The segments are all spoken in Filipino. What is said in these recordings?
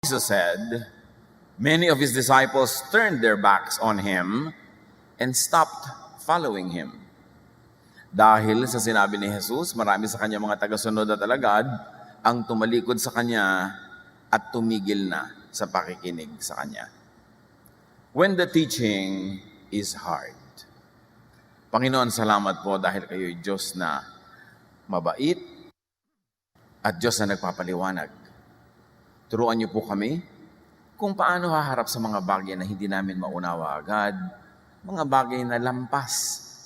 Jesus said, many of his disciples turned their backs on him and stopped following him. Dahil sa sinabi ni Jesus, marami sa kanya mga tagasunod at alagad ang tumalikod sa kanya at tumigil na sa pakikinig sa kanya. When the teaching is hard. Panginoon, salamat po dahil kayo'y Diyos na mabait at Diyos na nagpapaliwanag. Turuan niyo po kami kung paano haharap sa mga bagay na hindi namin maunawa agad, mga bagay na lampas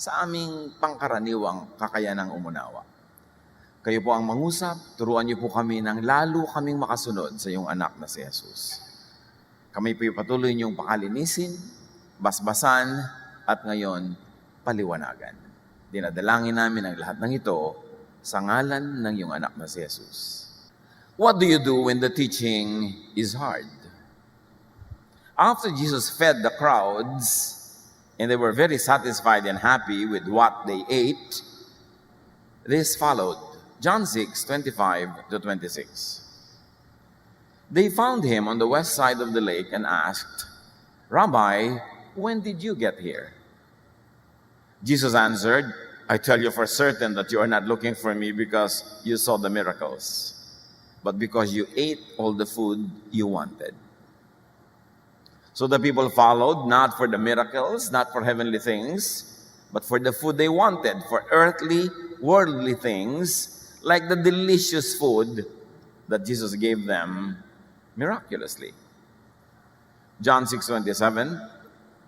sa aming pangkaraniwang kakayanang umunawa. Kayo po ang mangusap, turuan niyo po kami ng lalo kaming makasunod sa iyong anak na si Jesus. Kami po patuloy niyong pakalinisin, basbasan, at ngayon, paliwanagan. Dinadalangin namin ang lahat ng ito sa ngalan ng iyong anak na si Jesus. What do you do when the teaching is hard? After Jesus fed the crowds, and they were very satisfied and happy with what they ate, this followed. John 6:25-26. They found him on the west side of the lake and asked, Rabbi, when did you get here? Jesus answered, I tell you for certain that you are not looking for me because you saw the miracles, but because you ate all the food you wanted. So the people followed, not for the miracles, not for heavenly things, but for the food they wanted, for earthly, worldly things, like the delicious food that Jesus gave them miraculously. John 6:27,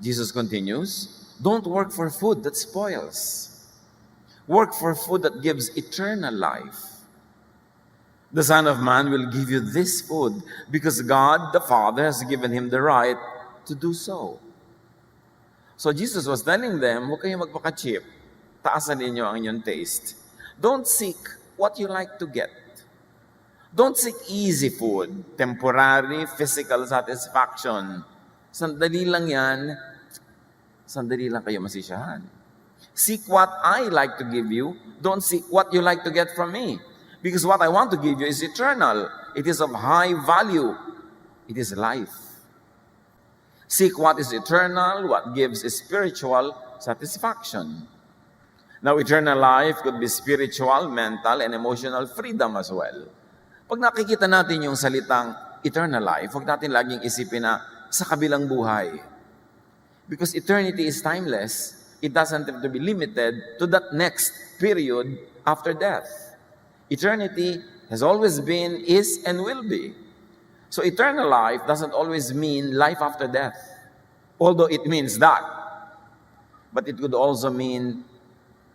Jesus continues, don't work for food that spoils. Work for food that gives eternal life. The Son of Man will give you this food because God, the Father, has given him the right to do so. So Jesus was telling them, huwag kayong magpaka-cheap. Taasan ninyo ang inyong taste. Don't seek what you like to get. Don't seek easy food, temporary physical satisfaction. Sandali lang yan, sandali lang kayo masisiyahan. Seek what I like to give you. Don't seek what you like to get from me. Because what I want to give you is eternal. It is of high value. It is life. Seek what is eternal, what gives spiritual satisfaction. Now, eternal life could be spiritual, mental, and emotional freedom as well. Pag nakikita natin yung salitang eternal life, huwag natin laging isipin na sa kabilang buhay. Because eternity is timeless. It doesn't have to be limited to that next period after death. Eternity has always been, is, and will be. So eternal life doesn't always mean life after death, although it means that. But it could also mean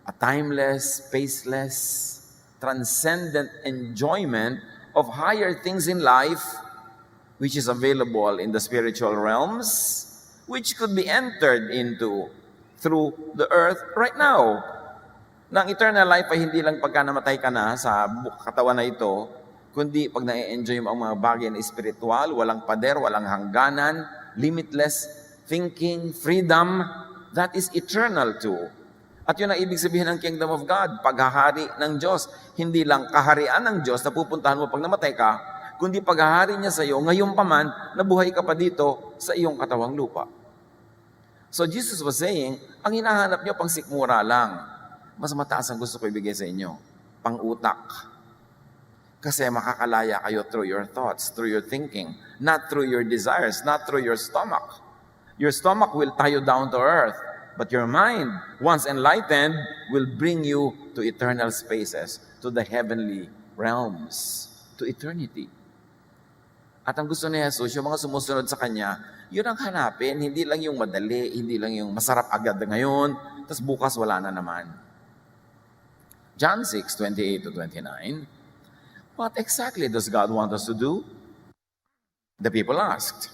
a timeless, spaceless, transcendent enjoyment of higher things in life, which is available in the spiritual realms, which could be entered into through the earth right now. Nang eternal life ay hindi lang pagka namatay ka na sa katawan na ito, kundi pag na-enjoy mo ang mga bagay na espiritual, walang pader, walang hangganan, limitless thinking, freedom, that is eternal too. At yun ang ibig sabihin ng Kingdom of God, paghahari ng Diyos. Hindi lang kaharian ng Diyos na pupuntahan mo pag namatay ka, kundi paghahari niya sa iyo, ngayon pa man, nabuhay ka pa dito sa iyong katawang lupa. So Jesus was saying, ang hinahanap niyo pang sikmura lang. Mas mataas ang gusto ko ibigay sa inyo, pang-utak. Kasi makakalaya kayo through your thoughts, through your thinking, not through your desires, not through your stomach. Your stomach will tie you down to earth, but your mind, once enlightened, will bring you to eternal spaces, to the heavenly realms, to eternity. At ang gusto ni Jesus, yung mga sumusunod sa Kanya, yun ang hanapin, hindi lang yung madali, hindi lang yung masarap agad ngayon, tapos bukas wala na naman. John 6:28-29, what exactly does God want us to do? The people asked.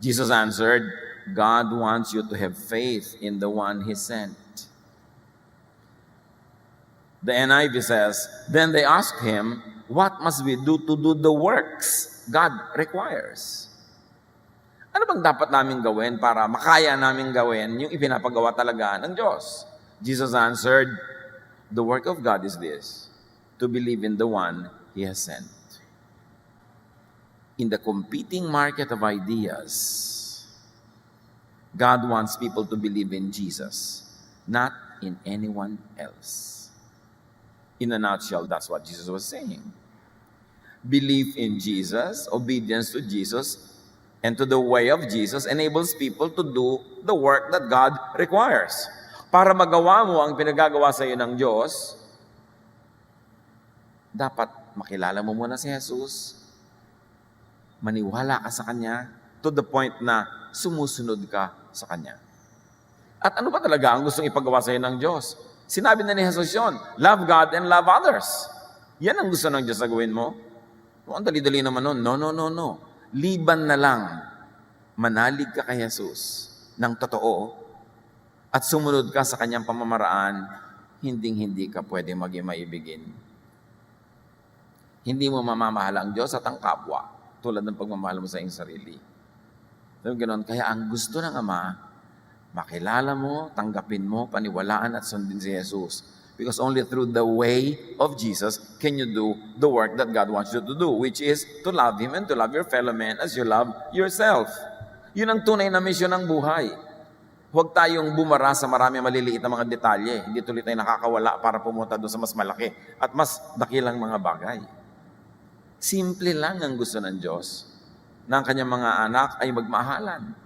Jesus answered, God wants you to have faith in the one He sent. The NIV says, then they asked Him, what must we do to do the works God requires? Ano bang dapat namin gawin para makaya namin gawin yung ipinapagawa talaga ng Diyos? Jesus answered, the work of God is this, to believe in the one He has sent. in the competing market of ideas, God wants people to believe in Jesus, not in anyone else. In a nutshell, that's what Jesus was saying. Belief in Jesus, obedience to Jesus, and to the way of Jesus enables people to do the work that God requires. Para magawa mo ang pinagagawa sa iyo ng Diyos, dapat makilala mo muna si Jesus, maniwala ka sa Kanya, to the point na sumusunod ka sa Kanya. At ano ba talaga ang gustong ipagawa sa iyo ng Diyos? Sinabi na ni Jesus yun, love God and love others. Yan ang gusto ng Diyos na gawin mo. Ang dali-dali naman nun. No. Liban na lang, manalig ka kay Jesus ng totoo at sumunod ka sa Kanyang pamamaraan, hinding-hindi ka pwede maging maibigin. Hindi mo mamamahal ang Diyos at ang kapwa, tulad ng pagmamahal mo sa iyong sarili. So, ganoon. Kaya ang gusto ng Ama, makilala mo, tanggapin mo, paniwalaan at sundin si Jesus. Because only through the way of Jesus can you do the work that God wants you to do, which is to love Him and to love your fellow man as you love yourself. Yun ang tunay na misyon ng buhay. Huwag tayong bumara sa marami maliliit na mga detalye. Hindi tuloy tayo nakakawala para pumunta doon sa mas malaki at mas dakilang mga bagay. Simple lang ang gusto ng Diyos na ang kanyang mga anak ay magmahalan.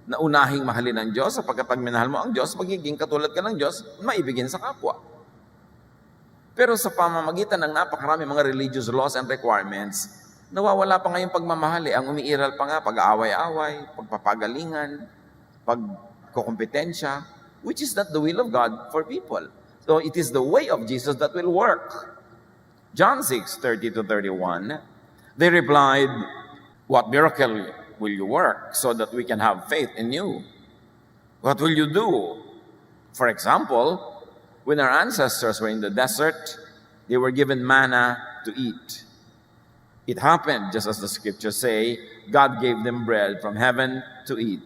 Na unahing mahalin ng Diyos, sapagkat pag minahal mo ang Diyos, magiging katulad ka ng Diyos, maibigin sa kapwa. Pero sa pamamagitan ng napakarami mga religious laws and requirements, nawawala pa ngayong pagmamahali. Ang umiiral pa nga, pag-aaway-away, pagpapagalingan, pagkukumpetensya, which is not the will of God for people. So it is the way of Jesus that will work. John 6:30-31, they replied, "What miracle will you work so that we can have faith in you? What will you do? For example, when our ancestors were in the desert, they were given manna to eat. It happened, just as the scriptures say, God gave them bread from heaven to eat."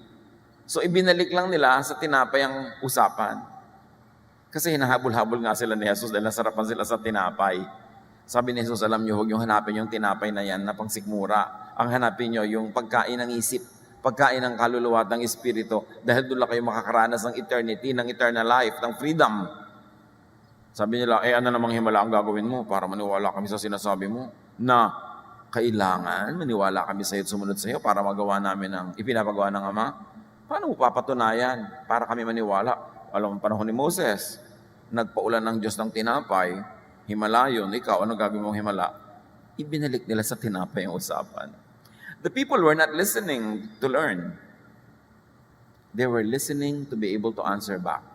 So ibinalik lang nila sa tinapay ang usapan. Kasi hinahabol-habol nga sila ni Jesus dahil nasarapan sila sa tinapay. Sabi ni Jesus, alam niyo, huwag yung hanapin yung tinapay na yan na pangsikmura. Ang hanapin niyo yung pagkain ng isip, pagkain ng kaluluwa at ng espiritu, dahil doon lang kayo makakaranas ng eternity, ng eternal life, ng freedom. Sabi nila, ano namang himala ang gagawin mo para maniwala kami sa sinasabi mo na kailangan maniwala kami sa iyo at sumunod sa iyo para magawa namin ang ipinapagawa ng Ama? Paano mo papatunayan para kami maniwala? Alam mo, panahon ni Moses, nagpaulan ng Diyos ng tinapay, himala yun, ikaw, ano gagawin mong himala? Ibinalik nila sa tinapay ang usapan. The people were not listening to learn. They were listening to be able to answer back.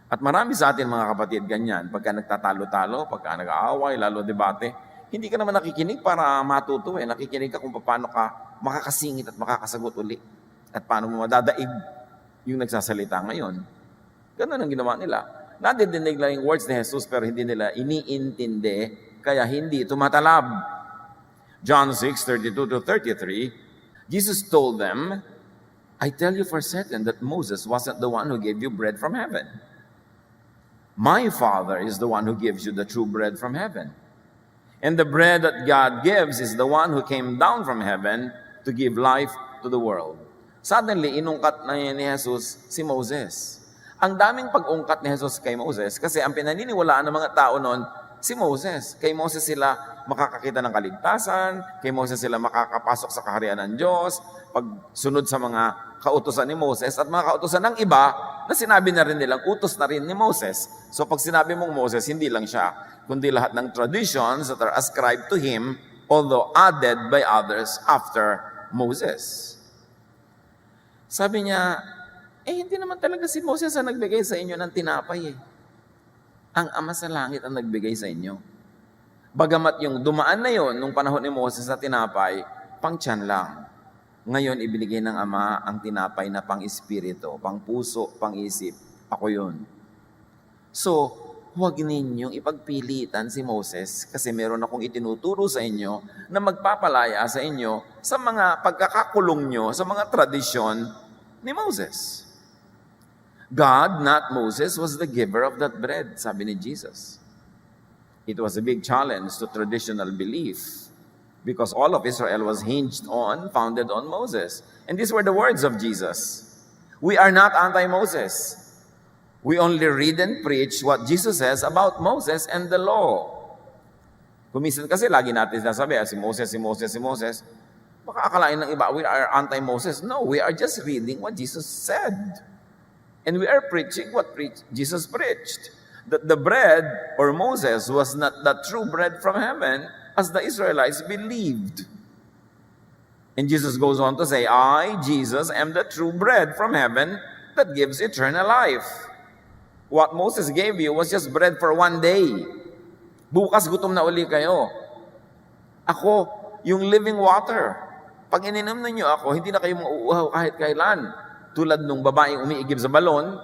At marami sa atin mga kapatid ganyan, pagka nagtatalo-talo, pagka nag-aaway, lalo debate, hindi ka naman nakikinig para matuto eh. Nakikinig ka kung paano ka makakasingit at makakasagot uli. At paano mo madadaig yung nagsasalita ngayon. Ganun ang ginawa nila. Nadidinig lang yung words ni Jesus pero hindi nila iniintindi, kaya hindi tumatalab. John 6:32-33, Jesus told them, "I tell you for certain that Moses wasn't the one who gave you bread from heaven. My Father is the one who gives you the true bread from heaven. And the bread that God gives is the one who came down from heaven to give life to the world." Suddenly, inungkat na ni Jesus si Moses. Ang daming pag-ungkat ni Jesus kay Moses kasi ang pinaniniwalaan ng mga tao noon, si Moses. Kay Moses sila makakakita ng kaligtasan, kay Moses sila makakapasok sa kaharian ng Diyos, pagsunod sa mga kautusan ni Moses at mga kautusan ng iba na sinabi na rin nilang utos na rin ni Moses. So pag sinabi mong Moses, hindi lang siya, kundi lahat ng traditions that are ascribed to him, although added by others after Moses. Sabi niya, hindi naman talaga si Moses ang nagbigay sa inyo ng tinapay eh. Ang Ama sa langit ang nagbigay sa inyo. Bagamat yung dumaan na yon nung panahon ni Moses sa tinapay, pang tiyan lang. Ngayon, ibinigay ng Ama ang tinapay na pang espiritu, pang puso, pang isip. Ako yun. So, huwag ninyong ipagpilitan si Moses kasi meron akong itinuturo sa inyo na magpapalaya sa inyo sa mga pagkakakulong nyo, sa mga tradisyon ni Moses. God, not Moses, was the giver of that bread, sabi ni Jesus. It was a big challenge to traditional belief. because all of Israel was founded on Moses. And these were the words of Jesus. We are not anti-Moses. We only read and preach what Jesus says about Moses and the law. Kuminsan kasi lagi natin sinasabi, si Moses, si Moses, si Moses. Baka akalain ng iba, we are anti-Moses. No, we are just reading what Jesus said. And we are preaching what Jesus preached. That the bread, or Moses, was not the true bread from heaven, as the Israelites believed. And Jesus goes on to say, I, Jesus, am the true bread from heaven that gives eternal life. What Moses gave you was just bread for one day. Bukas gutom na uli kayo. Ako, yung living water. Pag ininom ninyo ako, hindi na kayo mauuhaw kahit kailan. Tulad nung babaeng umiigib sa balon,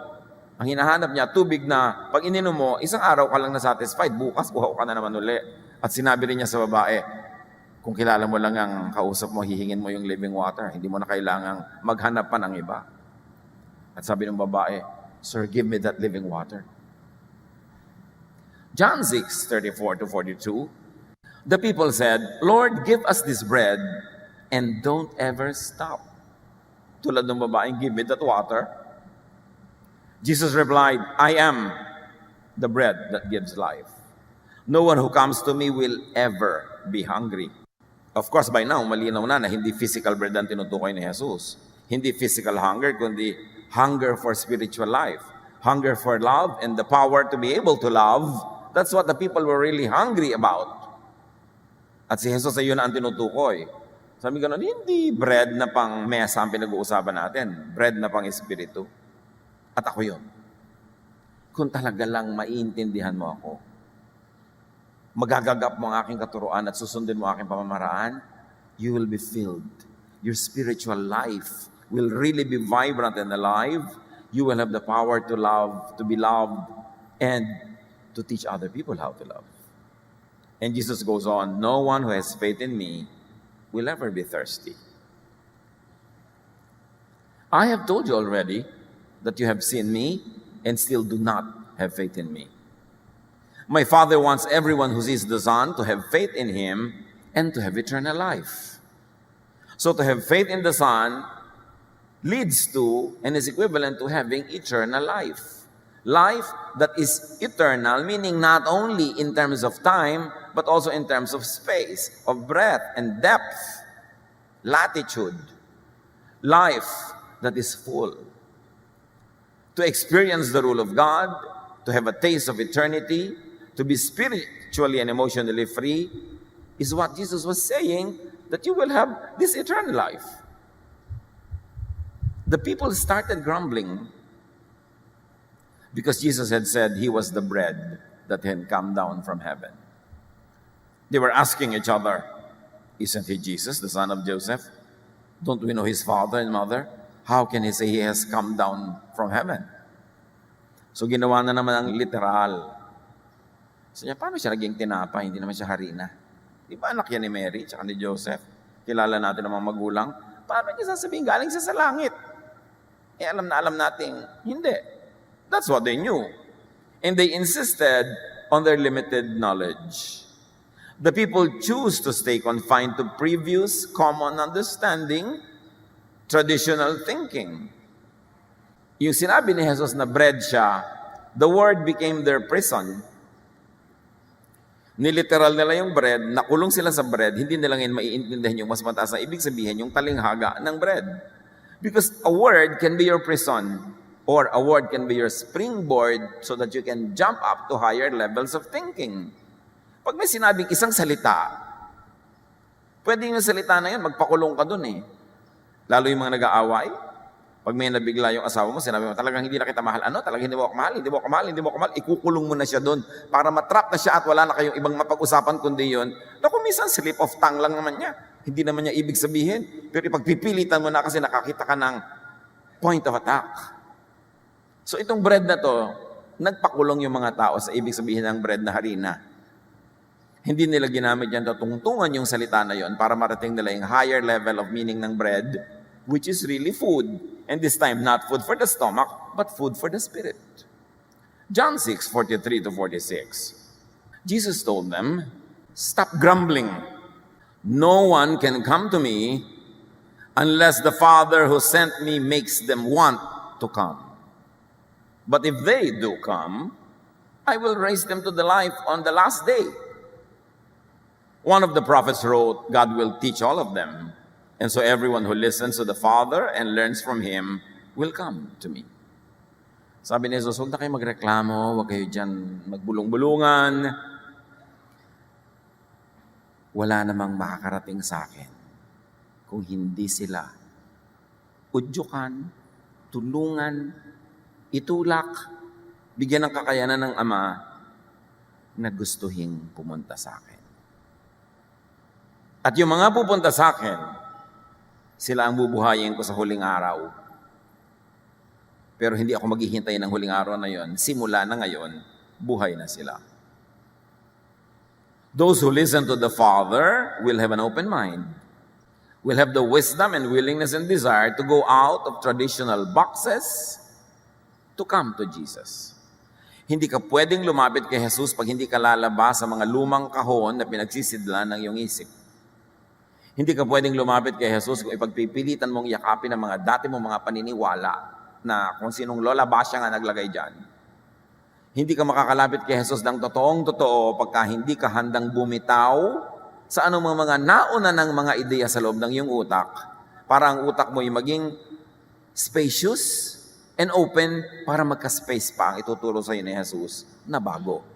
ang hinahanap niya, tubig na pag ininom mo, isang araw ka lang na-satisfied, bukas uhaw ka na naman uli. At sinabi rin niya sa babae, kung kilala mo lang ang kausap mo, hihingin mo yung living water. Hindi mo na kailangang maghanap pa ng iba. At sabi ng babae, Sir, give me that living water. John 6:34-42, the people said, Lord, give us this bread and don't ever stop. Tulad ng babaeng, give me that water. Jesus replied, I am the bread that gives life. No one who comes to me will ever be hungry. Of course, by now, malinaw na hindi physical bread ang tinutukoy ni Jesus. Hindi physical hunger, kundi hunger for spiritual life. Hunger for love and the power to be able to love. That's what the people were really hungry about. At si Jesus ay yun ang tinutukoy. Sabi ganun, hindi bread na pang mesa ang pinag-uusapan natin. Bread na pang espiritu. At ako yun. Kung talaga lang maiintindihan mo ako, magagagap mo ang aking katuruan at susundin mo aking pamamaraan, you will be filled. Your spiritual life will really be vibrant and alive. You will have the power to love, to be loved, and to teach other people how to love. And Jesus goes on, no one who has faith in me will ever be thirsty. I have told you already that you have seen me and still do not have faith in me. My Father wants everyone who sees the Son to have faith in him and to have eternal life. So to have faith in the Son leads to and is equivalent to having eternal life. Life that is eternal, meaning not only in terms of time, but also in terms of space, of breadth and depth, latitude. Life that is full. To experience the rule of God, to have a taste of eternity, to be spiritually and emotionally free, is what Jesus was saying, that you will have this eternal life. The people started grumbling because Jesus had said he was the bread that had come down from heaven. They were asking each other, isn't he Jesus, the son of Joseph? Don't we know his father and mother? How can he say he has come down from heaven? So ginawa na naman ang literal. So niya, paano siya naging tinapay? Hindi naman siya harina. Di ba anak yan ni Mary at ni Joseph? Kilala natin ang mga magulang. Paano niya sasabihin? Galing siya sa langit. Alam natin, hindi. That's what they knew. And they insisted on their limited knowledge. The people choose to stay confined to previous common understanding, traditional thinking. Yung sinabi ni Jesus na bread siya, the word became their prison. Niliteral nila yung bread, nakulong sila sa bread, hindi nila ngayon maiintindihan yung mas mataas na ibig sabihin, yung talinghaga ng bread. Because a word can be your prison, or a word can be your springboard so that you can jump up to higher levels of thinking. Pag may sinabing isang salita, pwede yung salita na yun, magpakulong ka dun eh. Lalo yung mga nag-aaway. Pag may nabigla yung asawa mo, sinabi mo, talagang hindi na kita mahal. Ano? Talagang hindi mo ako mahal, hindi mo ako mahal, hindi mo ako mahal. Ikukulong mo na siya doon para matrap na siya at wala na kayong ibang mapag-usapan kundi yun. Naku, minsan slip of tongue lang naman niya. Hindi naman niya ibig sabihin. Pero ipagpipilitan mo na kasi nakakita ka ng point of attack. So itong bread na to, nagpakulong yung mga tao sa ibig sabihin ng bread na harina. Hindi nila ginamit yan, tungtungan yung salita na yon para marating nila yung higher level of meaning ng bread, which is really food. And this time, not food for the stomach, but food for the spirit. John 6:43-46. Jesus told them, stop grumbling. No one can come to me unless the Father who sent me makes them want to come. But if they do come, I will raise them to the life on the last day. One of the prophets wrote, God will teach all of them. And so everyone who listens to the Father and learns from Him will come to me. Sabi ni Jesus, huwag na kayo magreklamo, huwag kayo dyan magbulong-bulungan. Wala namang makakarating sa akin kung hindi sila udyukan, tulungan, itulak, bigyan ng kakayanan ng Ama na gustuhing pumunta sa akin. At yung mga pupunta sa akin, sila ang bubuhayin ko sa huling araw. Pero hindi ako maghihintay ng huling araw na yon. Simula na ngayon, buhay na sila. Those who listen to the Father will have an open mind, will have the wisdom and willingness and desire to go out of traditional boxes to come to Jesus. Hindi ka pwedeng lumapit kay Jesus pag hindi ka lalabas sa mga lumang kahon na pinagsisidlan ng iyong isip. Hindi ka pwedeng lumapit kay Jesus kung ipagpipilitan mong yakapin ang mga dati mong mga paniniwala na kung sinong Lola Basya nga naglagay dyan. Hindi ka makakalapit kay Jesus ng totoong-totoo pagka hindi ka handang bumitaw sa anumang mga nauna ng mga ideya sa loob ng iyong utak para ang utak mo ay maging spacious and open para magka-space pa ang ituturo sa iyo ni Jesus na bago.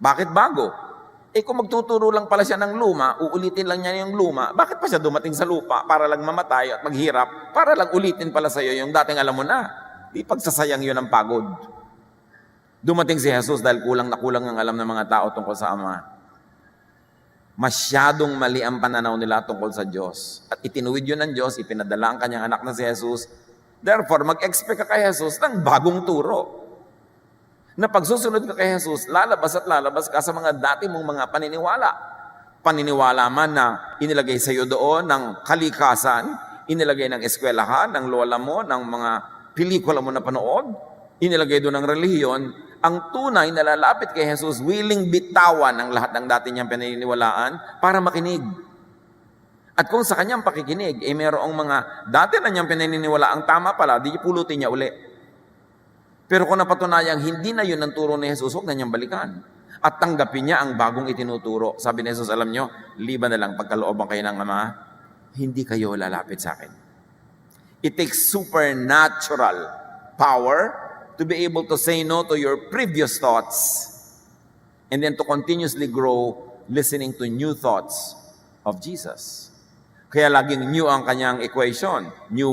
Bakit bago? Kung magtuturo lang pala siya ng luma, uulitin lang niya yung luma, bakit pa siya dumating sa lupa para lang mamatay at maghirap, para lang ulitin pala sa iyo yung dating alam mo na? Di pagsasayang yun ang pagod. Dumating si Jesus dahil kulang na kulang ang alam ng mga tao tungkol sa Ama. Masyadong mali ang pananaw nila tungkol sa Diyos. At itinuwid yun ng Diyos, ipinadala ang kanyang anak na si Jesus. Therefore, mag-expect ka kay Jesus ng bagong turo. Na pagsusunod ka kay Jesus, lalabas at lalabas ka sa mga dati mong mga paniniwala. Paniniwala man na inilagay sa iyo doon ng kalikasan, inilagay ng eskwelahan, ng lola mo, ng mga pelikula mo na panood, inilagay doon ng relihiyon, ang tunay na lalapit kay Jesus, willing bitawan ang lahat ng dati niyang paniniwalaan para makinig. At kung sa kanyang pakikinig, mayroong mga dati na niyang pinaniniwala ang tama pala, di pulutin niya uli. Pero kung napatunayang hindi na yun ang turo ni Jesus, huwag na niyang balikan. At tanggapin niya ang bagong itinuturo. Sabi ni Jesus, alam niyo, liban na lang pagkalooban kayo ng Ama, hindi kayo lalapit sa akin. It takes supernatural power to be able to say no to your previous thoughts and then to continuously grow listening to new thoughts of Jesus. Kaya laging new ang kanyang equation. New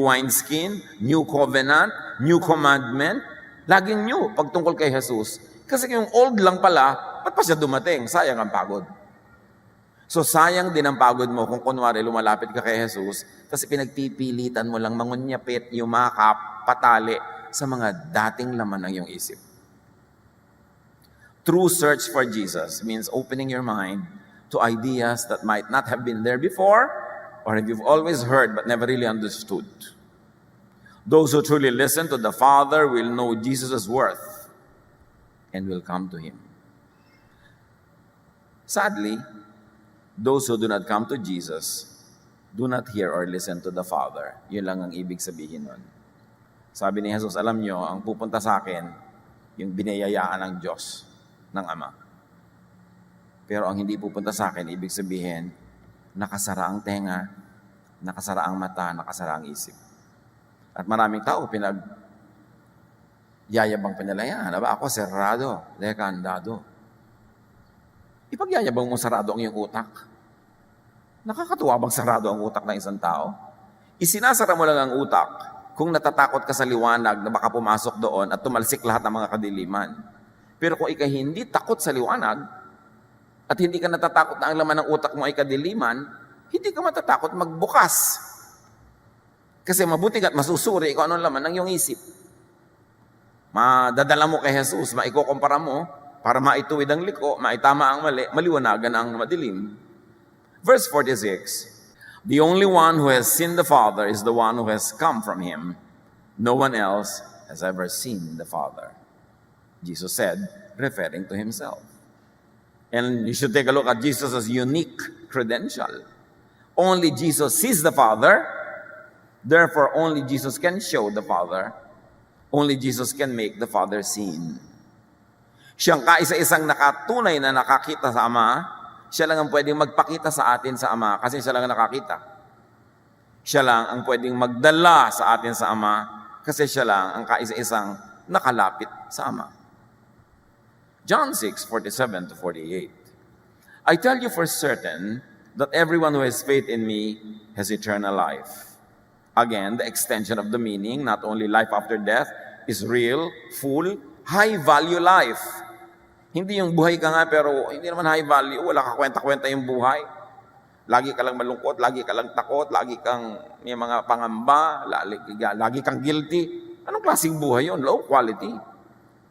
wineskin, new covenant, new commandment. Laging new pagtungkol kay Jesus. Kasi yung old lang pala, ba't pa siya dumating? Sayang ang pagod. So sayang din ang pagod mo kung kunwari lumalapit ka kay Jesus, kasi pinagpipilitan mo lang mangunyapit, yumakap, patali sa mga dating laman ng iyong isip. True search for Jesus means opening your mind to ideas that might not have been there before, or if you've always heard but never really understood. Those who truly listen to the Father will know Jesus' worth and will come to Him. Sadly, those who do not come to Jesus do not hear or listen to the Father. Yun lang ang ibig sabihin nun. Sabi ni Jesus, alam nyo, ang pupunta sa akin, yung binayayaan ng Diyos, ng Ama. Pero ang hindi pupunta sa akin, ibig sabihin, nakasara ang tenga, nakasara ang mata, nakasara ang isip. At maraming tao yayabang pinalayan. Ako, serrado, lekandado. Ipagyayabang mo sarado ang iyong utak. Nakakatuwa bang sarado ang utak ng isang tao? Isinasara mo lang ang utak kung natatakot ka sa liwanag na baka pumasok doon at tumalsik lahat ng mga kadiliman. Pero kung ikay hindi takot sa liwanag at hindi ka natatakot na ang laman ng utak mo ay kadiliman, hindi ka matatakot magbukas. Kasi mabuti at masusuri kung anong laman ng iyong isip. Madadala mo kay Jesus, maikukumpara mo, para maituwid ang liko, maitama ang mali, maliwanagan ang madilim. Verse 46, the only one who has seen the Father is the one who has come from Him. No one else has ever seen the Father. Jesus said, referring to Himself. And you should take a look at Jesus' unique credential. Only Jesus sees the Father. Therefore, only Jesus can show the Father. Only Jesus can make the Father seen. Siyang kaisa-isang nakatunay na nakakita sa Ama. Siya lang ang pwedeng magpakita sa atin sa Ama kasi siya lang ang nakakita. Siya lang ang pwedeng magdala sa atin sa Ama kasi siya lang ang kaisa-isang nakalapit sa Ama. John 6:47 to 48. I tell you for certain that everyone who has faith in me has eternal life. Again, the extension of the meaning, not only life after death, is real, full, high-value life. Hindi yung buhay ka nga pero hindi naman high value, wala ka kwenta-kwenta yung buhay. Lagi ka lang malungkot, lagi ka lang takot, lagi kang may mga pangamba, lagi kang guilty. Anong klaseng buhay yun? Low quality.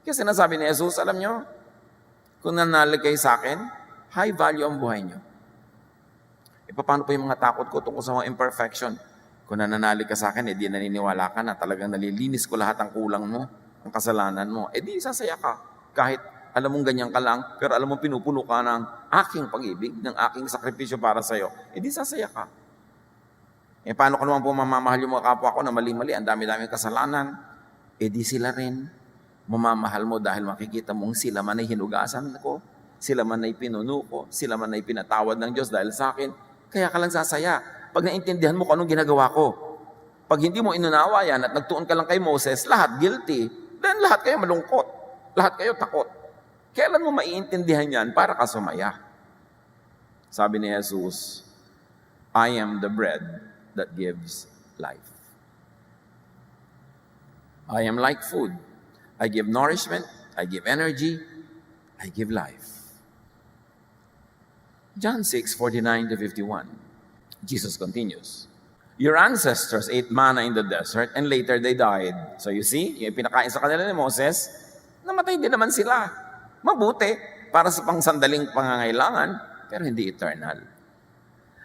Kasi sinasabi ni Jesus, alam nyo, kung nanalig kayo sa akin, high value ang buhay nyo. E paano po yung mga takot ko tungkol sa mga imperfection? Kung nananalig ka sa akin, di naniniwala ka na talagang nalilinis ko lahat ang kulang mo, ang kasalanan mo. Di sasaya ka. Kahit alam mong ganyan ka lang, pero alam mong pinupuno ka ng aking pag-ibig, ng aking sakripisyo para sa'yo, di sasaya ka. Paano ko naman po mamamahal yung mga kapwa ko na mali-mali, ang dami-dami kasalanan, di sila rin mamamahal mo dahil makikita mong sila man ay hinugasan ko, sila man ay pinuno ko, sila man ay pinatawad ng Diyos dahil sa akin, kaya ka lang sasaya. Pag naintindihan mo kung anong ginagawa ko, pag hindi mo inunawa yan at nagtuon ka lang kay Moses, lahat guilty, then lahat kayo malungkot, lahat kayo takot. Kailan mo maiintindihan yan para ka sumaya? Sabi ni Jesus, I am the bread that gives life. I am like food. I give nourishment, I give energy, I give life. John 6:49 to 51. Jesus continues, your ancestors ate manna in the desert and later they died. So you see, yung pinakain sa kanila ni Moses, namatay din naman sila. Mabuti para sa pangsandaling pangangailangan, pero hindi eternal.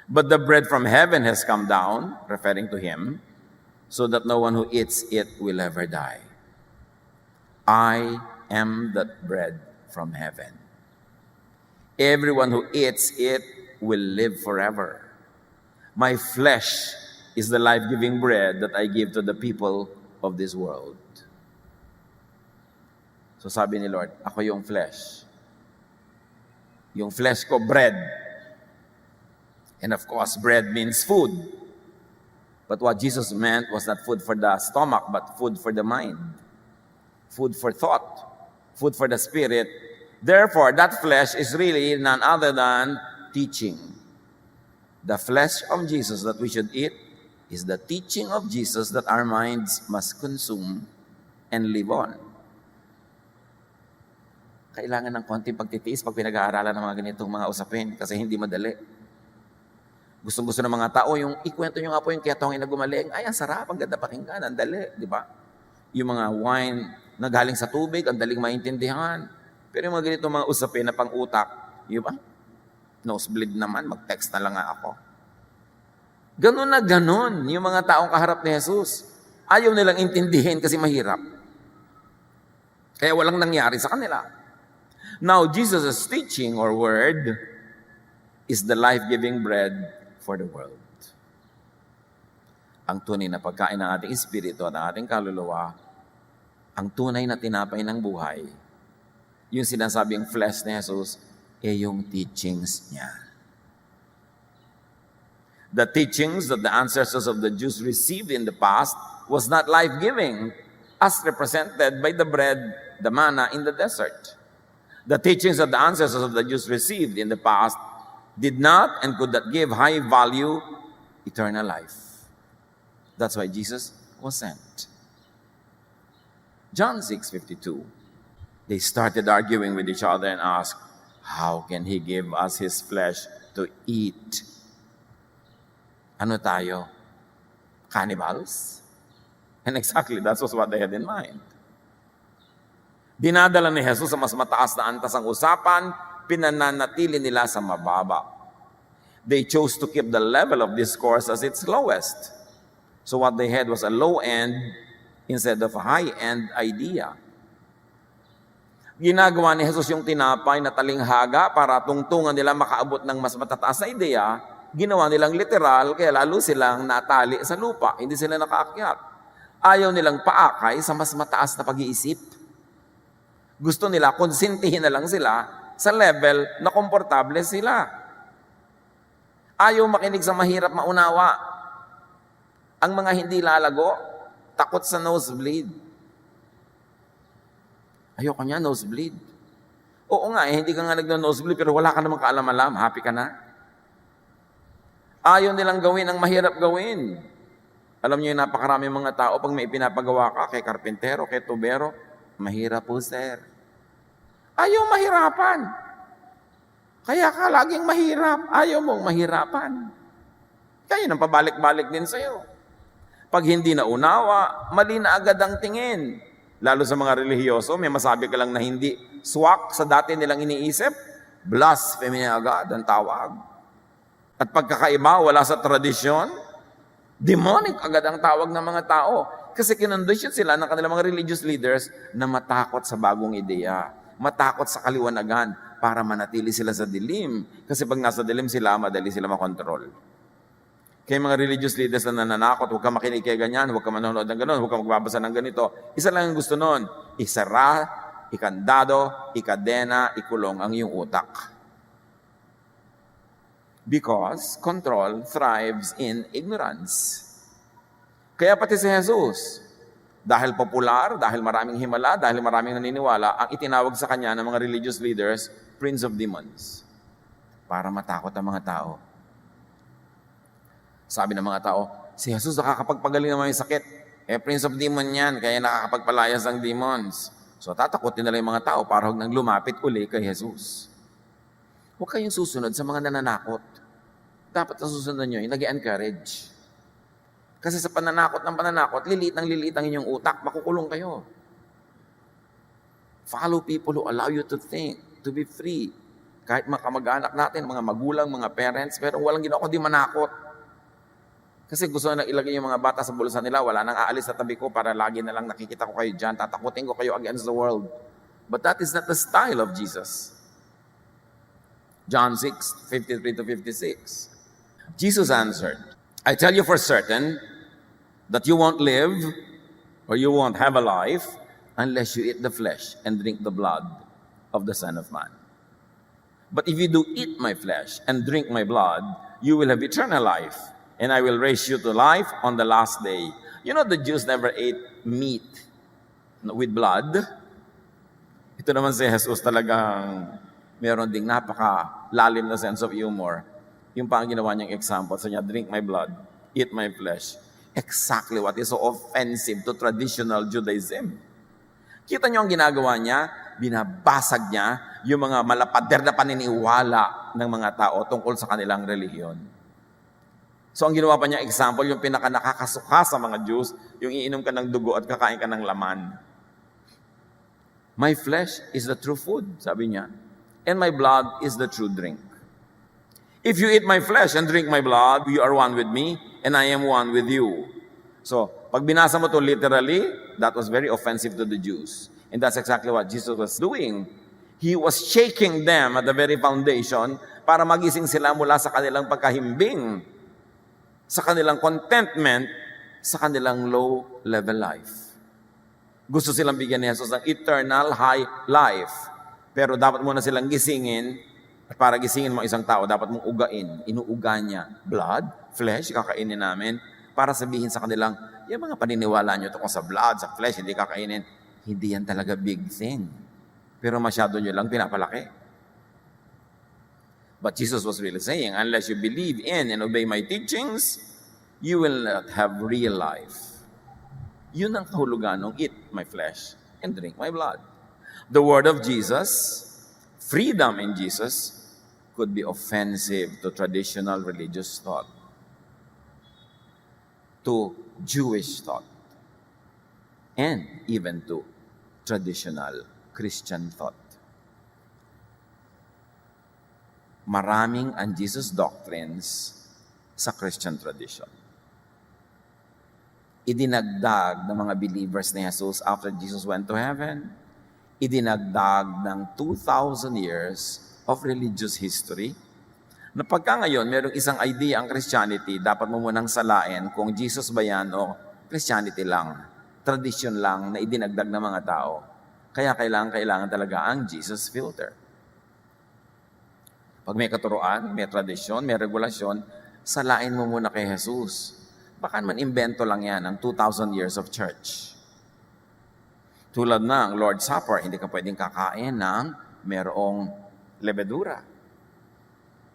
But the bread from heaven has come down, referring to him, so that no one who eats it will ever die. I am that bread from heaven. Everyone who eats it will live forever. My flesh is the life-giving bread that I give to the people of this world. So sabi ni Lord, ako yung flesh. Yung flesh ko, bread. And of course, bread means food. But what Jesus meant was not food for the stomach, but food for the mind. Food for thought. Food for the spirit. Therefore, that flesh is really none other than teaching. The flesh of Jesus that we should eat is the teaching of Jesus that our minds must consume and live on. Kailangan ng konting pagtitiis pag pinag-aaralan ng mga ganitong mga usapin kasi hindi madali. Gustong-gusto ng mga tao, yung ikwento nyo nga po yung kiyatongin na gumaling, ay, ang sarap, ang ganda pakinggan, ang dali, di ba? Yung mga wine na galing sa tubig, ang daling maintindihan. Pero yung mga ganitong mga usapin na pang-utak, yun ba? Nosebleed naman, mag-text na lang nga ako. Ganun na ganun yung mga taong kaharap ni Jesus. Ayaw nilang intindihin kasi mahirap. Kaya walang nangyari sa kanila. Now, Jesus' teaching or word is the life-giving bread for the world. Ang tunay na pagkain ng ating espiritu at ng ating kaluluwa, ang tunay na tinapay ng buhay, yung sinasabing flesh ni Jesus, yung teachings niya. The teachings that the ancestors of the Jews received in the past was not life-giving, as represented by the bread, the manna in the desert. The teachings that the ancestors of the Jews received in the past did not and could not give high value, eternal life. That's why Jesus was sent. John 6:52. They started arguing with each other and asked, how can he give us his flesh to eat? Ano tayo? Cannibals? And exactly, that was what they had in mind. Dinadala ni Jesus sa mas mataas na antas ang usapan, pinananatili nila sa mababa. They chose to keep the level of discourse as its lowest. So what they had was a low end instead of a high end idea. Ginagawa ni Jesus yung tinapay na talinghaga para tungtungan nila makaabot ng mas matataas na ideya. Ginawa nilang literal, kaya lalo silang natali sa lupa. Hindi sila nakaakyat. Ayaw nilang paakay sa mas mataas na pag-iisip. Gusto nila, konsintihin na lang sila sa level na komportable sila. Ayaw makinig sa mahirap maunawa. Ang mga hindi lalago, takot sa nosebleed. Ayoko niya, nosebleed. Oo nga, hindi ka nga nagno-nosebleed, pero wala ka namang kaalam-alam. Happy ka na? Ayaw nilang gawin ang mahirap gawin. Alam niyo yung napakarami mga tao, pag may pinapagawa ka, kay karpintero, kay tubero, mahirap po, sir. Ayaw mahirapan. Kaya ka laging mahirap. Ayaw mong mahirapan. Kaya nang pabalik-balik din sa'yo. Pag hindi na unawa, mali na agad ang tingin. Lalo sa mga relihiyoso, may masabi ka lang na hindi swak sa dati nilang iniisip, blasphemy agad ang tawag. At pagkakaiba, wala sa tradisyon, demonic agad ang tawag ng mga tao. Kasi kinondisyon sila ng kanilang mga religious leaders na matakot sa bagong ideya, matakot sa kaliwanagan para manatili sila sa dilim. Kasi pag nasa dilim sila, madali sila makontrol. Kaya mga religious leaders na nananakot, huwag ka makinig kay ganyan, huwag ka manonood ng gano'n, huwag ka magbabasa ng ganito. Isa lang ang gusto nun, isara, ikandado, ikadena, ikulong ang iyong utak. Because control thrives in ignorance. Kaya pati si Jesus, dahil popular, dahil maraming himala, dahil maraming naniniwala, ang itinawag sa kanya ng mga religious leaders, Prince of Demons. Para matakot ang mga tao. Sabi ng mga tao, si Jesus nakakapagpagaling naman yung sakit. Prince of Demon yan, kaya nakakapagpalayas ng demons. So tatakotin nila yung mga tao para huwag nang lumapit uli kay Jesus. Huwag kayong susunod sa mga nananakot. Dapat ang susunod nyo, yung nag-encourage. Kasi sa pananakot ng pananakot, liliit ang inyong utak, makukulong kayo. Follow people who allow you to think, to be free. Kahit mga kamag-anak natin, mga magulang, mga parents, pero walang ginawa kundi manakot. Kasi gusto na ilagay yung mga bata sa bulsa nila, wala nang aalis sa tabi ko para lagi na lang nakikita ko kayo dyan, tatakutin ko kayo against the world. But that is not the style of Jesus. John 6:53 to 56. Jesus answered, I tell you for certain that you won't live or you won't have a life unless you eat the flesh and drink the blood of the Son of Man. But if you do eat my flesh and drink my blood, you will have eternal life. And I will raise you to life on the last day. You know, the Jews never ate meat with blood. Ito naman si Jesus talagang meron ding napaka-lalim na sense of humor. Yung pang ginawa niyang example, so niya, drink my blood, eat my flesh. Exactly what is so offensive to traditional Judaism. Kita niyo ang ginagawa niya, binabasag niya yung mga malapader na paniniwala ng mga tao tungkol sa kanilang relihiyon. So ang ginawa pa niya example, yung pinaka nakakasuka sa mga Jews, yung iinom ka ng dugo at kakain ka ng laman. My flesh is the true food, sabi niya, and my blood is the true drink. If you eat my flesh and drink my blood, you are one with me, and I am one with you. So, pag binasa mo to literally, that was very offensive to the Jews. And that's exactly what Jesus was doing. He was shaking them at the very foundation para magising sila mula sa kanilang pagkahimbing, sa kanilang contentment, sa kanilang low-level life. Gusto silang bigyan ni Jesus ng eternal high life. Pero dapat muna silang gisingin, at para gisingin mo isang tao, dapat mong ugain. Inuuga niya. Blood, flesh, kakainin namin. Para sabihin sa kanilang, yung mga paniniwala nyo tungkol sa blood, sa flesh, hindi kakainin. Hindi yan talaga big thing. Pero masyado nyo lang pinapalaki. But Jesus was really saying, unless you believe in and obey my teachings, you will not have real life. Yun ang kahulugan ng eat my flesh and drink my blood. The word of Jesus, freedom in Jesus, could be offensive to traditional religious thought, to Jewish thought, and even to traditional Christian thought. Maraming ang Jesus doctrines sa Christian tradition. Idinagdag ng mga believers ni Jesus after Jesus went to heaven. idinagdag ng 2,000 years of religious history na pagka ngayon merong isang idea ang Christianity, dapat mo munang salain kung Jesus ba yan o Christianity lang, tradition lang na idinagdag ng mga tao. Kaya kailangan talaga ang Jesus filter. Pag may katuruan, may tradisyon, may regulasyon, salain mo muna kay Jesus. Baka man invento lang yan ng 2,000 years of church. Tulad ng Lord's Supper, hindi ka pwedeng kakain ng merong lebedura.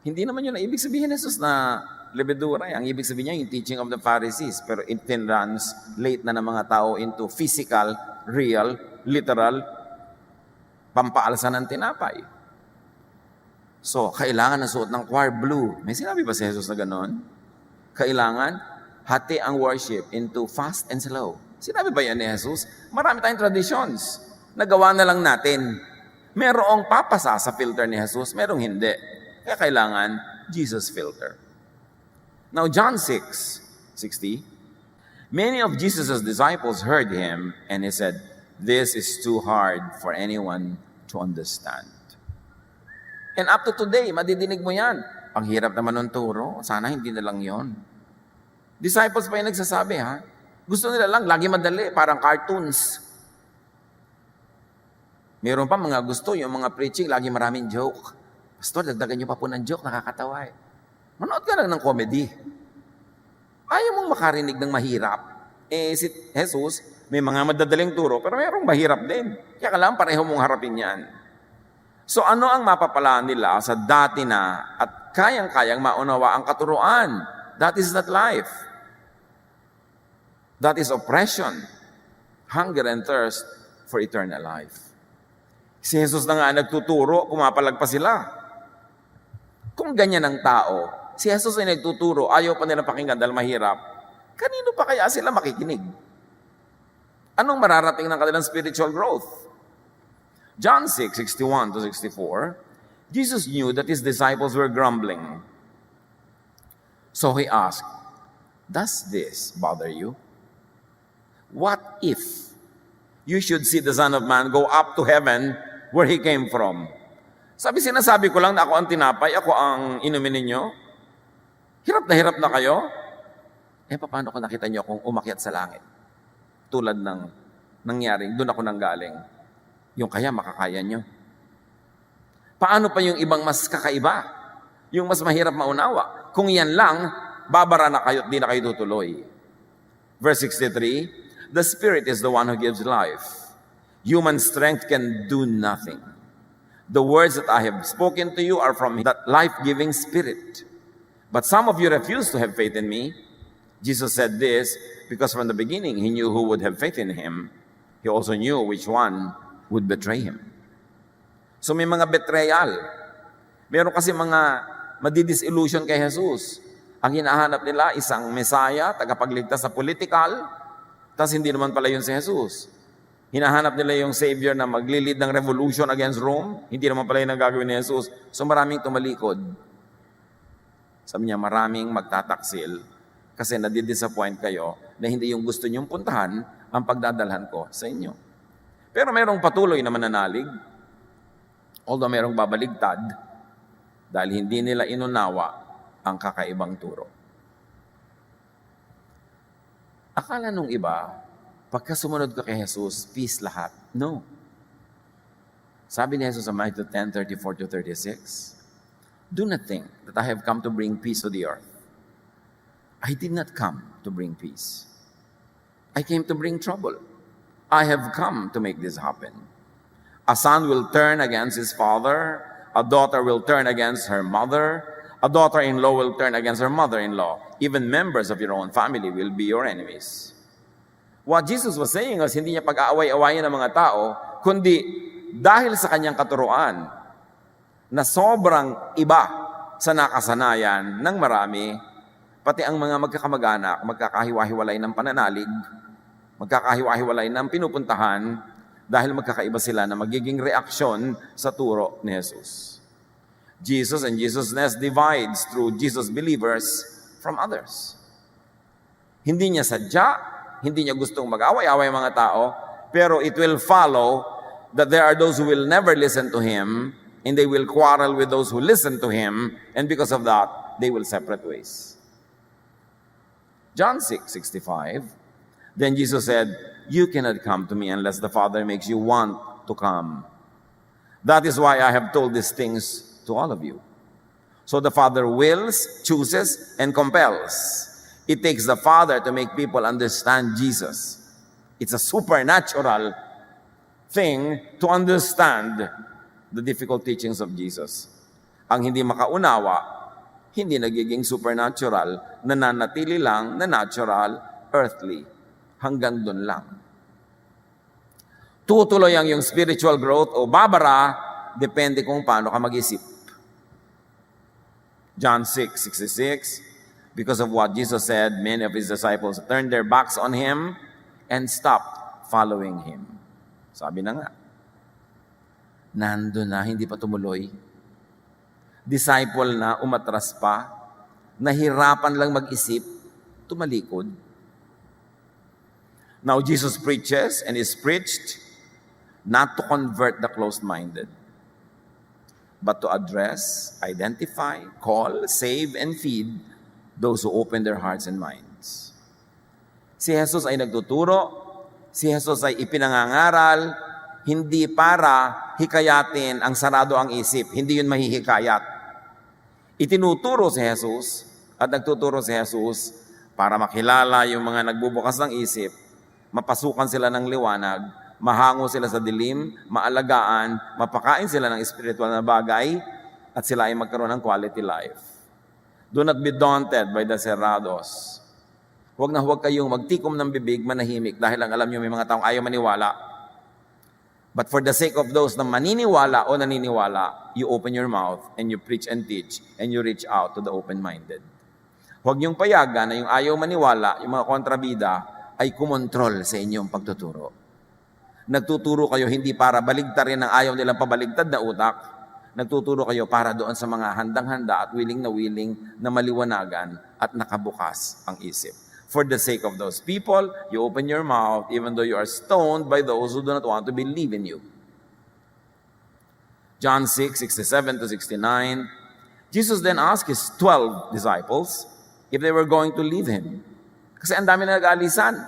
Hindi naman yun ang ibig sabihin Jesus na lebedura. Ang ibig sabihin niya yung teaching of the Pharisees. Pero it translate na ng mga tao into physical, real, literal, pampaalsa ng tinapay. So, kailangan na suot ng choir blue. May sinabi ba si Jesus na gano'n? Kailangan hati ang worship into fast and slow. Sinabi ba yan ni Jesus? Marami tayong traditions. Nagawa na lang natin. Merong papasa sa filter ni Jesus, merong hindi. Kaya kailangan Jesus filter. Now, John 6:60, many of Jesus' disciples heard him, and he said, "This is too hard for anyone to understand." And up to today, madidinig mo yan. Ang hirap naman ng turo. Sana hindi na lang yon. Disciples pa yung nagsasabi, ha? Gusto nila lang, lagi madali, parang cartoons. Meron pa mga gusto, yung mga preaching, lagi maraming joke. Pastor, dagdagan niyo pa po ng joke, nakakatawa eh. Manood ka lang ng comedy. Ayaw mong makarinig ng mahirap. Si Jesus, may mga madadaling turo, pero mayroong mahirap din. Kaya kailangan pareho mong harapin yan. So ano ang mapapalaan nila sa dati na at kayang-kayang maunawa ang katuruan? That is not life. That is oppression. Hunger and thirst for eternal life. Si Jesus na nga nagtuturo, pumapalag pa sila. Kung ganyan ang tao, si Jesus ay nagtuturo, ayaw pa nila pakinggan dahil mahirap, kanino pa kaya sila makikinig? Anong mararating ng kanilang spiritual growth? John 6:61-64, Jesus knew that his disciples were grumbling. So he asked, "Does this bother you? What if you should see the Son of Man go up to heaven where he came from?" Sinasabi ko lang na ako ang tinapay, ako ang inumin ninyo. Hirap na kayo. Paano kung nakita niyo akong umakyat sa langit? Tulad ng nangyaring, doon ako nanggaling. Yung kaya makakaya niyo. Paano pa yung ibang mas kakaiba? Yung mas mahirap maunawa? Kung yan lang, babara na kayo at di na kayo tutuloy. Verse 63, the Spirit is the one who gives life. Human strength can do nothing. The words that I have spoken to you are from that life-giving Spirit. But some of you refuse to have faith in me. Jesus said this because from the beginning he knew who would have faith in him. He also knew which one would betray him. So may mga betrayal. Meron kasi mga madidisillusion kay Jesus. Ang hinahanap nila isang Messiah, tagapagligtas sa political, tapos hindi naman pala yun si Jesus. Hinahanap nila yung Savior na maglilid ng revolution against Rome. Hindi naman pala yung nagagawin ni Jesus. So maraming tumalikod. Sabi niya, maraming magtataksil kasi nadidisappoint kayo na hindi yung gusto niyong puntahan ang pagdadalhan ko sa inyo. Pero mayroong patuloy na mananalig. Although mayroong babaligtad dahil hindi nila inunawa ang kakaibang turo. Akala nung iba, pagka sumunod ka kay Jesus, peace lahat. No. Sabi ni Jesus sa Matthew 10:34-36, do not think that I have come to bring peace to the earth. I did not come to bring peace. I came to bring trouble. I have come to make this happen. A son will turn against his father. A daughter will turn against her mother. A daughter-in-law will turn against her mother-in-law. Even members of your own family will be your enemies. What Jesus was saying was hindi niya pag-aaway-awayin ng mga tao, kundi dahil sa kanyang katuruan na sobrang iba sa nakasanayan ng marami, pati ang mga magkakamag-anak, magkakahiwa-hiwalay ng pananalig, magkakahiwa-hiwalay ng pinupuntahan dahil magkakaiba sila na magiging reaksyon sa turo ni Jesus. Jesus and Jesusness divides through Jesus believers from others. Hindi niya sadya, hindi niya gustong mag-away-away mga tao, pero it will follow that there are those who will never listen to him, and they will quarrel with those who listen to him, and because of that, they will separate ways. John 6:65. Then Jesus said, "You cannot come to me unless the Father makes you want to come. That is why I have told these things to all of you." So the Father wills, chooses, and compels. It takes the Father to make people understand Jesus. It's a supernatural thing to understand the difficult teachings of Jesus. Ang hindi makaunawa, hindi nagiging supernatural, nananatili lang na natural, earthly. Hanggang dun lang. Tutuloy ang yung spiritual growth o babara, depende kung paano ka mag-isip. John 6:66, because of what Jesus said, many of his disciples turned their backs on him and stopped following him. Sabi na nga, nandun na, hindi pa tumuloy. Disciple na, umatras pa, nahirapan lang mag-isip, tumalikod. Now Jesus preaches and is preached not to convert the closed-minded, but to address, identify, call, save, and feed those who open their hearts and minds. Si Jesus ay nagtuturo, si Jesus ay ipinangangaral, hindi para hikayatin ang sarado ang isip, hindi yun mahihikayat. Itinuturo si Jesus at nagtuturo si Jesus para makilala yung mga nagbubukas ng isip, mapasukan sila ng liwanag, mahango sila sa dilim, maalagaan, mapakain sila ng spiritual na bagay, at sila ay magkaroon ng quality life. Do not be daunted by the cerrados. Huwag na huwag kayong magtikom ng bibig, manahimik, dahil ang alam nyo may mga taong ayaw maniwala. But for the sake of those na maniniwala o naniniwala, you open your mouth and you preach and teach and you reach out to the open-minded. Huwag niyong payagan na yung ayaw maniwala, yung mga kontrabida, ay kumontrol sa inyong pagtuturo. Nagtuturo kayo hindi para baligtarin ang ayaw nilang pabaligtad na utak. Nagtuturo kayo para doon sa mga handang-handa at willing na maliwanagan at nakabukas ang isip. For the sake of those people, you open your mouth even though you are stoned by those who do not want to believe in you. John 6:67-69. Jesus then asked his 12 disciples if they were going to leave him. Kasi ang dami na nag-aalisan.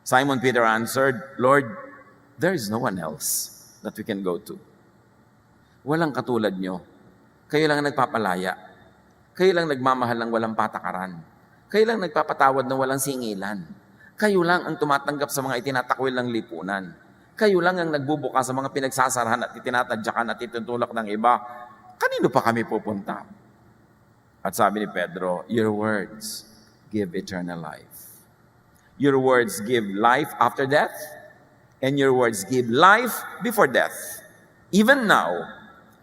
Simon Peter answered, "Lord, there is no one else that we can go to." Walang katulad nyo. Kayo lang ang nagpapalaya. Kayo lang nagmamahal ng walang patakaran. Kayo lang nagpapatawad ng walang singilan. Kayo lang ang tumatanggap sa mga itinatakwil ng lipunan. Kayo lang ang nagbubuka sa mga pinagsasarahan at itinatadyakan at itutulak ng iba. Kanino pa kami pupunta? At sabi ni Pedro, your words give eternal life. Your words give life after death, and your words give life before death. Even now,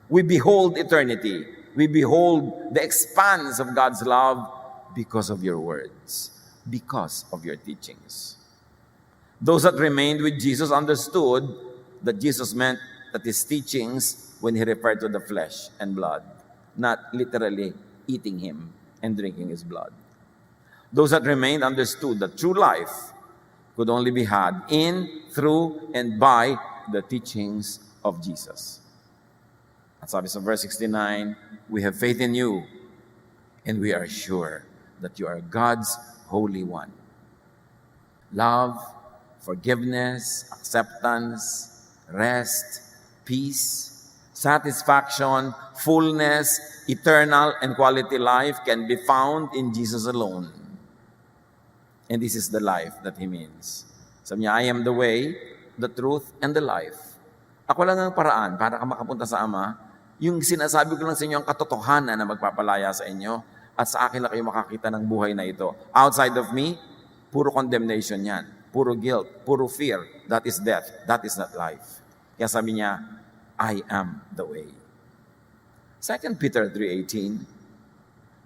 we behold eternity. We behold the expanse of God's love because of your words, because of your teachings. Those that remained with Jesus understood that Jesus meant that his teachings when he referred to the flesh and blood, not literally eating him and drinking his blood. Those that remained understood that true life could only be had in, through, and by the teachings of Jesus. At sabi sa verse 69, we have faith in you, and we are sure that you are God's Holy One. Love, forgiveness, acceptance, rest, peace, satisfaction, fullness, eternal and quality life can be found in Jesus alone. And this is the life that He means. Sabi niya, I am the way, the truth, and the life. Ako lang ang paraan para ka makapunta sa Ama. Yung sinasabi ko lang sa inyo ang katotohanan na magpapalaya sa inyo at sa akin lang kayo makakita ng buhay na ito. Outside of me, puro condemnation yan. Puro guilt, puro fear. That is death. That is not life. Kaya sabi niya, I am the way. 2 Peter 3:18,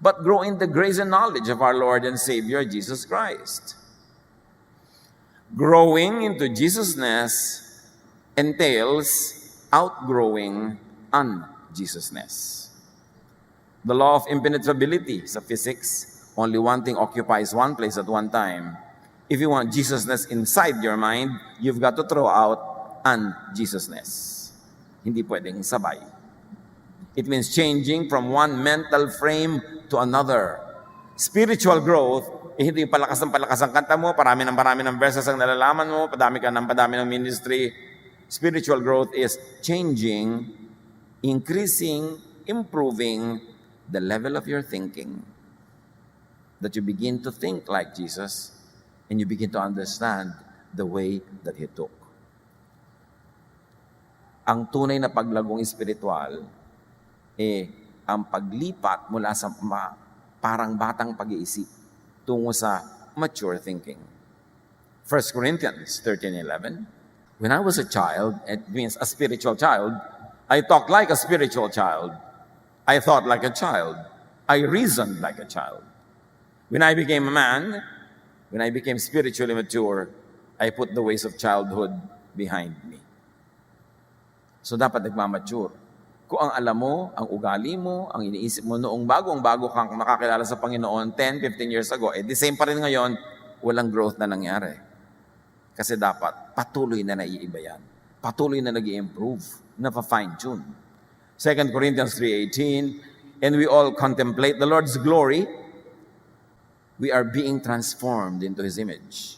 but grow in the grace and knowledge of our Lord and Savior, Jesus Christ. Growing into Jesusness entails outgrowing un-Jesusness. The law of impenetrability sa physics, only one thing occupies one place at one time. If you want Jesusness inside your mind, you've got to throw out and Jesusness. Hindi pwedeng sabay. It means changing from one mental frame to another. Spiritual growth, hindi palakas ang kanta mo, parami ng verses ang nalalaman mo, padami ng ministry. Spiritual growth is changing, increasing, improving the level of your thinking. That you begin to think like Jesus and you begin to understand the way that He took. Ang tunay na paglagong espiritual, ang paglipat mula sa parang batang pag-iisip tungo sa mature thinking. 1 Corinthians 13:11. When I was a child, it means a spiritual child, I talked like a spiritual child. I thought like a child. I reasoned like a child. When I became a man, when I became spiritually mature, I put the ways of childhood behind me. So dapat nagmamature. Kung ang alam mo, ang ugali mo, ang iniisip mo noong bago kang makakilala sa Panginoon 10, 15 years ago, the same pa rin ngayon, walang growth na nangyari. Kasi dapat patuloy na naiiba yan. Patuloy na nag-i-improve, na-fine-tune. 2 Corinthians 3:18, and we all contemplate the Lord's glory, we are being transformed into His image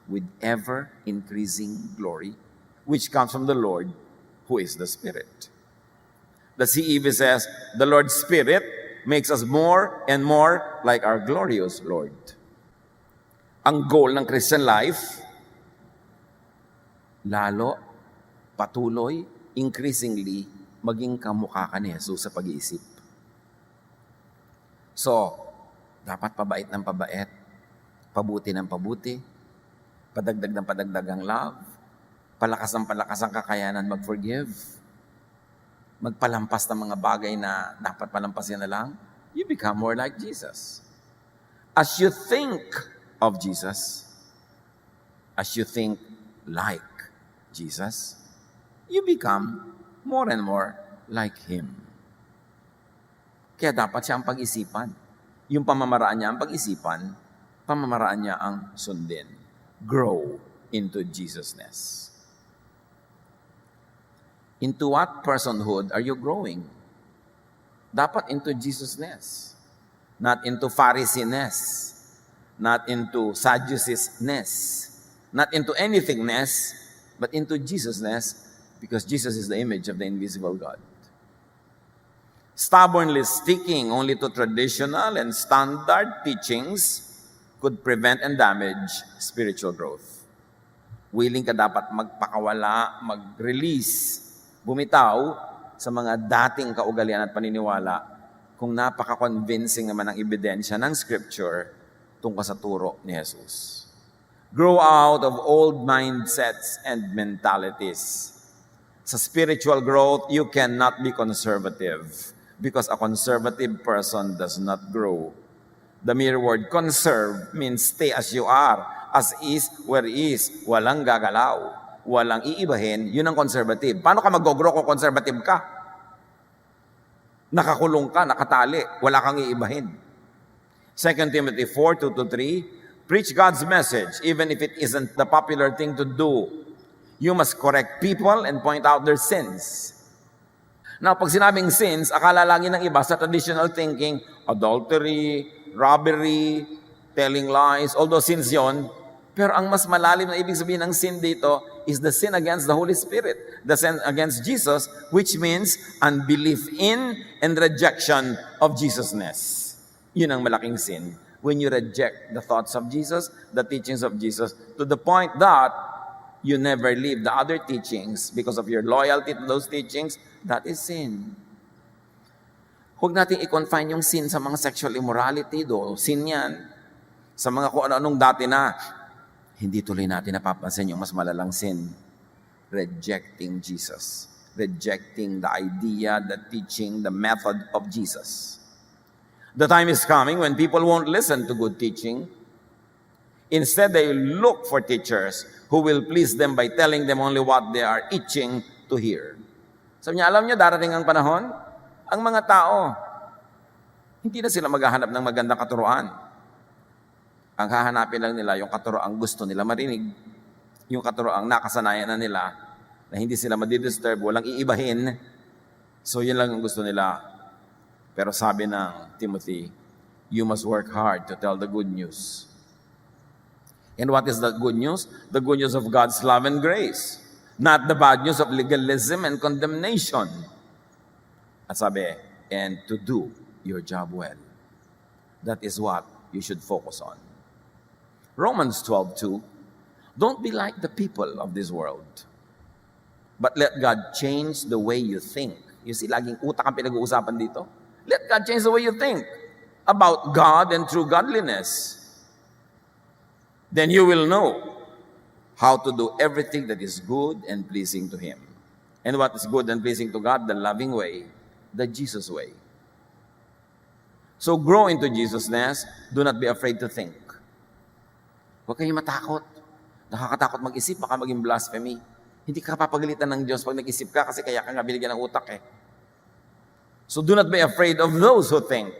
with ever-increasing glory, which comes from the Lord, who is the Spirit. The CEV says, the Lord's Spirit makes us more and more like our glorious Lord. Ang goal ng Christian life, lalo, patuloy, increasingly, maging kamukha ka ni Jesus sa pag-iisip. So, dapat pabait ng pabait, pabuti ng pabuti, padagdag ng padagdag ang love, palakas ang kakayanan mag-forgive, magpalampas ng mga bagay na dapat palampasin na lang, you become more like Jesus. As you think of Jesus, as you think like Jesus, you become more and more like Him. Kaya dapat siya ang pag-isipan. Yung pamamaraan niya ang pag-isipan, pamamaraan niya ang sundin. Grow into Jesusness. Into what personhood are you growing? Dapat into Jesusness. Not into Pharisee-ness. Not into Sadducees-ness. Not into anythingness, but into Jesusness, because Jesus is the image of the invisible God. Stubbornly sticking only to traditional and standard teachings could prevent and damage spiritual growth. Willing ka dapat magpakawala, mag-release, bumitaw sa mga dating kaugalian at paniniwala kung napaka-convincing naman ang ebidensya ng Scripture tungkol sa turo ni Jesus. Grow out of old mindsets and mentalities. Sa spiritual growth, you cannot be conservative because a conservative person does not grow. The mere word conserve means stay as you are, as is, where is, walang gagalaw, walang iibahin, yun ang conservative. Paano ka mag-grow kung conservative ka? Nakakulong ka, nakatali, wala kang iibahin. 2 Timothy 4:2-3, preach God's message even if it isn't the popular thing to do. You must correct people and point out their sins. Now, pag sinabing sins, akala lagi ng iba sa traditional thinking, adultery, robbery, telling lies, although sins yon. Pero ang mas malalim na ibig sabihin ng sin dito is the sin against the Holy Spirit, the sin against Jesus, which means unbelief in and rejection of Jesusness. Yun ang malaking sin. When you reject the thoughts of Jesus, the teachings of Jesus, to the point that you never leave the other teachings because of your loyalty to those teachings, that is sin. Huwag natin i-confine yung sin sa mga sexual immorality, sin yan. Sa mga kung ano-anong dati na, hindi tuloy natin napapansin yung mas malalang sin. Rejecting Jesus. Rejecting the idea, the teaching, the method of Jesus. The time is coming when people won't listen to good teaching. Instead, they look for teachers who will please them by telling them only what they are itching to hear. Sabi niya, alam niyo, darating ang panahon, ang mga tao, hindi na sila maghahanap ng magandang katuruan. Ang hahanapin lang nila yung katuroang gusto nila marinig, yung katuroang nakasanayan na nila, na hindi sila madidisturb, walang iibahin. So yun lang ang gusto nila. Pero sabi ng Timothy, you must work hard to tell the good news. And what is the good news? The good news of God's love and grace. Not the bad news of legalism and condemnation. At sabi, and to do your job well. That is what you should focus on. Romans 12:2, don't be like the people of this world, but let God change the way you think. You see, laging utak ang pinag-uusapan dito. Let God change the way you think about God and true godliness. Then you will know how to do everything that is good and pleasing to Him. And what is good and pleasing to God? The loving way, the Jesus way. So grow into Jesusness. Do not be afraid to think. Huwag kayong matakot. Nakakatakot mag-isip, baka maging blasphemy. Hindi ka papagalitan ng Diyos pag nag-isip ka kasi kaya ka nga binigyan ng utak eh. So do not be afraid of those who think.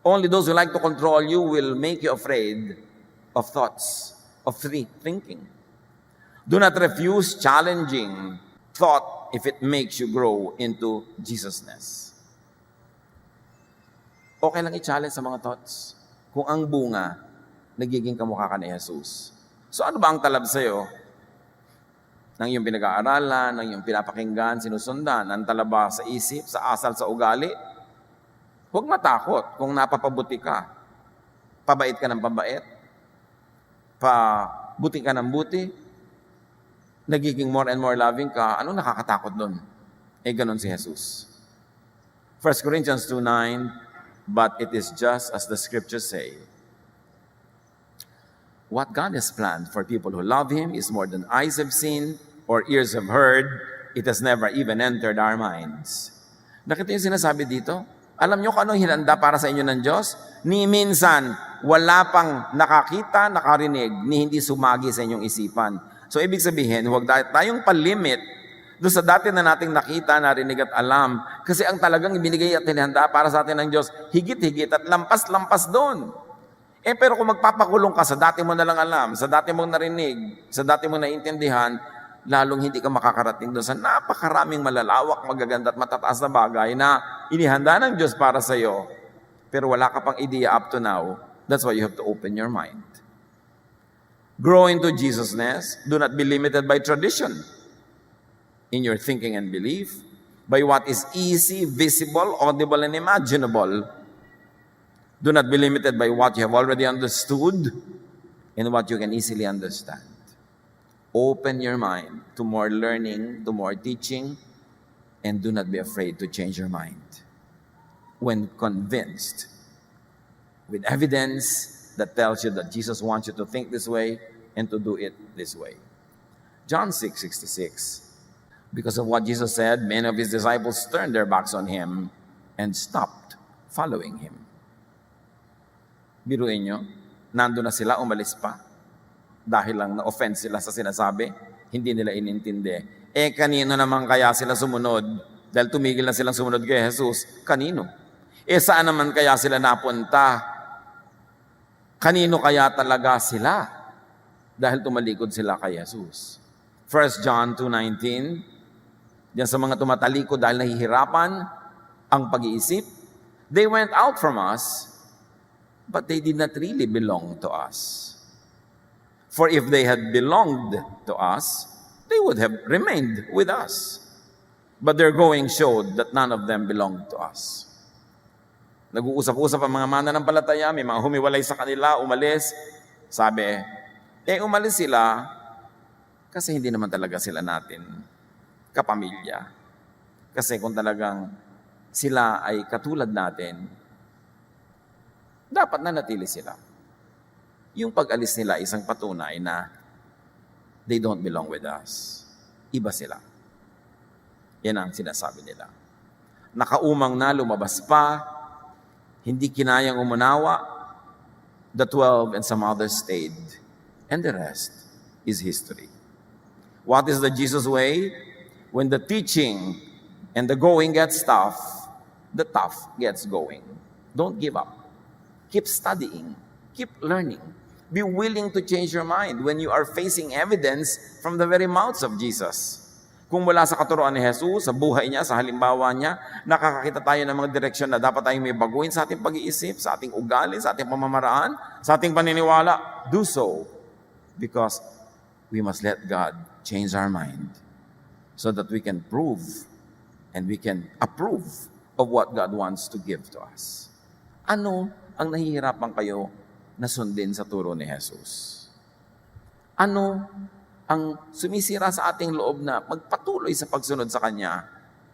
Only those who like to control you will make you afraid of thoughts, of thinking. Do not refuse challenging thought if it makes you grow into Jesusness. Okay lang i-challenge sa mga thoughts kung ang bunga nagiging kamukha ka ni Jesus. So ano ba ang talab sa'yo? Nang iyong pinag-aaralan, nang iyong pinapakinggan, sinusundan, ang talaba sa isip, sa asal, sa ugali? Huwag matakot kung napapabuti ka. Pabait ka ng pabait. Pabuti ka ng buti. Nagiging more and more loving ka. Anong nakakatakot doon? Eh, ganun si Jesus. 1 Corinthians 2:9, but it is just as the scriptures say. What God has planned for people who love Him is more than eyes have seen or ears have heard. It has never even entered our minds. Nakita yung sinasabi dito? Alam nyo kung anong hinanda para sa inyo ng Diyos? Ni minsan, wala pang nakakita, nakarinig, ni hindi sumagi sa inyong isipan. So, ibig sabihin, huwag tayong palimit doon sa dati na nating nakita, narinig at alam. Kasi ang talagang ibinigay at hinanda para sa atin ng Diyos, higit-higit at lampas-lampas doon. Eh pero kung magpapakulong ka sa dati mo na lang alam, sa dati mong narinig, sa dati mong naintindihan, lalong hindi ka makakarating doon sa napakaraming malalawak, magaganda at matataas na bagay na inihanda ng Diyos para sa iyo. Pero wala ka pang idea up to now. That's why you have to open your mind. Grow into Jesusness. Do not be limited by tradition in your thinking and belief, by what is easy, visible, audible, and imaginable. Do not be limited by what you have already understood and what you can easily understand. Open your mind to more learning, to more teaching, and do not be afraid to change your mind. When convinced with evidence that tells you that Jesus wants you to think this way and to do it this way. John 6:66. Because of what Jesus said, many of His disciples turned their backs on Him and stopped following Him. Biruin nyo, nando na sila, umalis pa. Dahil lang na-offend sila sa sinasabi, hindi nila inintindi. Eh, kanino naman kaya sila sumunod? Dahil tumigil na silang sumunod kay Jesus. Kanino? Eh, saan naman kaya sila napunta? Kanino kaya talaga sila? Dahil tumalikod sila kay Jesus. 1 John 2:19, diyan sa mga tumatalikod dahil nahihirapan ang pag-iisip, they went out from us, but they did not really belong to us. For if they had belonged to us, they would have remained with us. But their going showed that none of them belonged to us. Nag-uusap-usap ang mga mananampalataya, may mga humiwalay sa kanila, umalis. Sabi, umalis sila kasi hindi naman talaga sila natin kapamilya. Kasi kung talagang sila ay katulad natin, dapat nanatili sila. Yung pag-alis nila isang patunay na they don't belong with us. Iba sila. Yan ang sinasabi nila. Nakaumang na, lumabas pa, hindi kinayang umunawa, the 12 and some others stayed. And the rest is history. What is the Jesus way? When the teaching and the going gets tough, the tough gets going. Don't give up. Keep studying. Keep learning. Be willing to change your mind when you are facing evidence from the very mouths of Jesus. Kung mula sa katuruan ni Jesus, sa buhay niya, sa halimbawa niya, nakakakita tayo ng mga direksyon na dapat tayong may baguhin sa ating pag-iisip, sa ating ugali, sa ating pamamaraan, sa ating paniniwala, do so. Because we must let God change our mind so that we can prove and we can approve of what God wants to give to us. Ano ang nahihirapan kayo na sundin sa turo ni Jesus? Ano ang sumisira sa ating loob na magpatuloy sa pagsunod sa Kanya?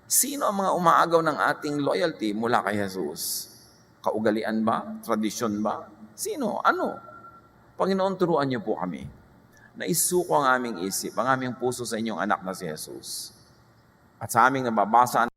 Sino ang mga umaagaw ng ating loyalty mula kay Jesus? Kaugalian ba? Tradisyon ba? Sino? Ano? Panginoon, turuan niyo po kami na isuko ang aming isip, ang aming puso sa inyong anak na si Jesus. At sa aming nababasa